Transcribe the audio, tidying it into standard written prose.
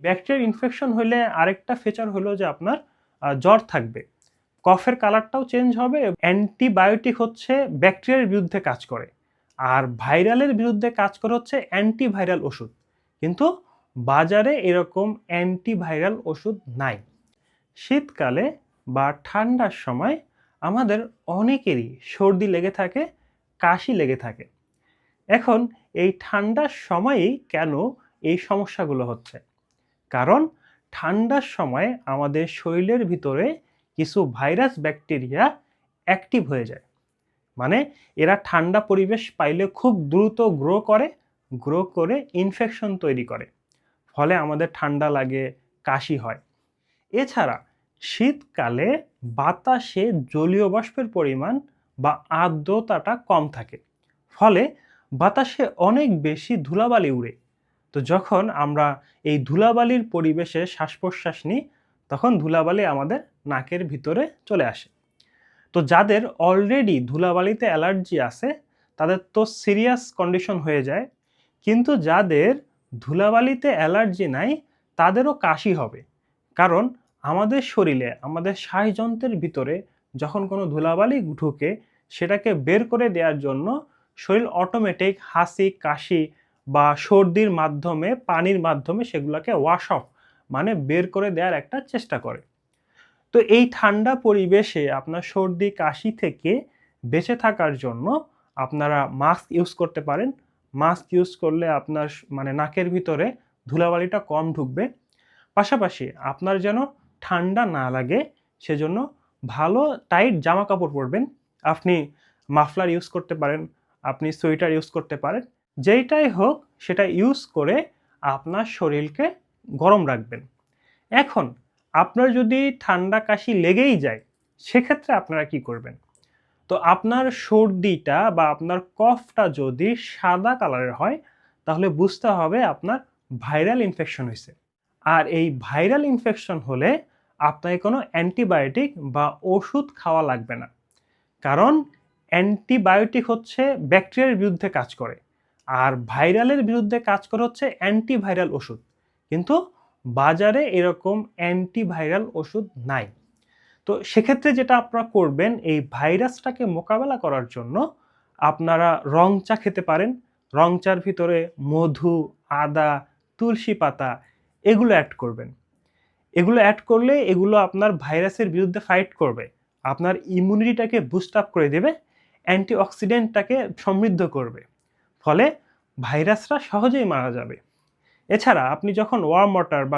Bacterial infection হলে আরেকটা feature হলো যে আপনার জ্বর থাকবে, কফের কালারটাও চেঞ্জ হবে। অ্যান্টিবায়োটিক হচ্ছে ব্যাকটেরিয়ার বিরুদ্ধে কাজ করে, আর ভাইরালের বিরুদ্ধে কাজ করে হচ্ছে অ্যান্টিভাইরাল ওষুধ। কিন্তু বাজারে এরকম অ্যান্টিভাইরাল ওষুধ নাই। শীতকালে বা ঠান্ডার সময় আমাদের অনেকেরই সর্দি লেগে থাকে, কাশি লেগে থাকে। এখন এই ঠান্ডার সময়েই কেন এই সমস্যাগুলো হচ্ছে? কারণ ঠান্ডার সময় আমাদের শরীরের ভিতরে কিছু ভাইরাস ব্যাকটেরিয়া অ্যাক্টিভ হয়ে যায়। মানে এরা ঠান্ডা পরিবেশ পাইলে খুব দ্রুত গ্রো করে ইনফেকশন তৈরি করে, ফলে আমাদের ঠান্ডা লাগে, কাশি হয়। এছাড়া শীতকালে বাতাসে জলীয় বাষ্পের পরিমাণ বা আর্দ্রতাটা কম থাকে, ফলে বাতাসে অনেক বেশি ধুলাবালি উড়ে। তো যখন আমরা এই ধুলাবালির পরিবেশে শ্বাস প্রশ্বাস নিই, তখন ধুলাবালি আমাদের নাকের ভিতরে চলে আসে। তো যাদের অলরেডি ধুলাবালিতে অ্যালার্জি আছে তাদের তো সিরিয়াস কন্ডিশন হয়ে যায়, কিন্তু যাদের ধুলাবালিতে অ্যালার্জি নাই তাদেরও কাশি হবে। কারণ আমাদের শরীরে, আমাদের শ্বাসযন্ত্রের ভিতরে যখন কোনো ধুলাবালি ঢুকে, সেটাকে বের করে দেওয়ার জন্য শরীর অটোমেটিক হাঁচি, কাশি বা সর্দির মাধ্যমে, পানির মাধ্যমে সেগুলোকে ওয়াশ অফ মানে বের করে দেওয়ার একটা চেষ্টা করে। তো এই ঠান্ডা পরিবেশে আপনার সর্দি কাশি থেকে বেঁচে থাকার জন্য আপনারা মাস্ক ইউজ করতে পারেন। মাস্ক ইউজ করলে আপনার মানে নাকের ভিতরে ধুলাবালিটা কম ঢুকবে। পাশাপাশি আপনার যেন ঠান্ডা না লাগে সেজন্য ভালো টাইট জামা কাপড় পরবেন। আপনি মাফলার ইউজ করতে পারেন, আপনি সোয়েটার ইউজ করতে পারেন। যেইটাই হোক সেটা ইউজ করে আপনার শরীরকে গরম রাখবেন। এখন আপনার যদি ঠান্ডা কাশি লেগেই যায়, সেক্ষেত্রে আপনারা কি করবেন? তো আপনার সর্দিটা বা আপনার কফটা যদি সাদা কালারের হয়, তাহলে বুঝতে হবে আপনার ভাইরাল ইনফেকশন হয়েছে। আর এই ভাইরাল ইনফেকশন হলে আপনাকে কোনো অ্যান্টিবায়োটিক বা ওষুধ খাওয়া লাগবে না। কারণ অ্যান্টিবায়োটিক হচ্ছে ব্যাকটেরিয়ার বিরুদ্ধে কাজ করে, আর ভাইরালের বিরুদ্ধে কাজ করে হচ্ছে অ্যান্টিভাইরাল ওষুধ। কিন্তু বাজারে এরকম অ্যান্টিভাইরাল ওষুধ নাই। তো সেক্ষেত্রে যেটা আপনারা করবেন, এই ভাইরাসটাকে মোকাবেলা করার জন্য আপনারা রং চা খেতে পারেন। রং চার ভিতরে মধু, আদা, তুলসী পাতা এগুলো অ্যাড করবেন। এগুলো অ্যাড করলে এগুলো আপনার ভাইরাসের বিরুদ্ধে ফাইট করবে, আপনার ইমিউনিটিটাকে বুস্ট আপ করে দেবে, অ্যান্টিঅক্সিডেন্টটাকে সমৃদ্ধ করবে, ফলে ভাইরাসরা সহজেই মারা যাবে। এছাড়া আপনি যখন ওয়ার্ম ওয়াটার বা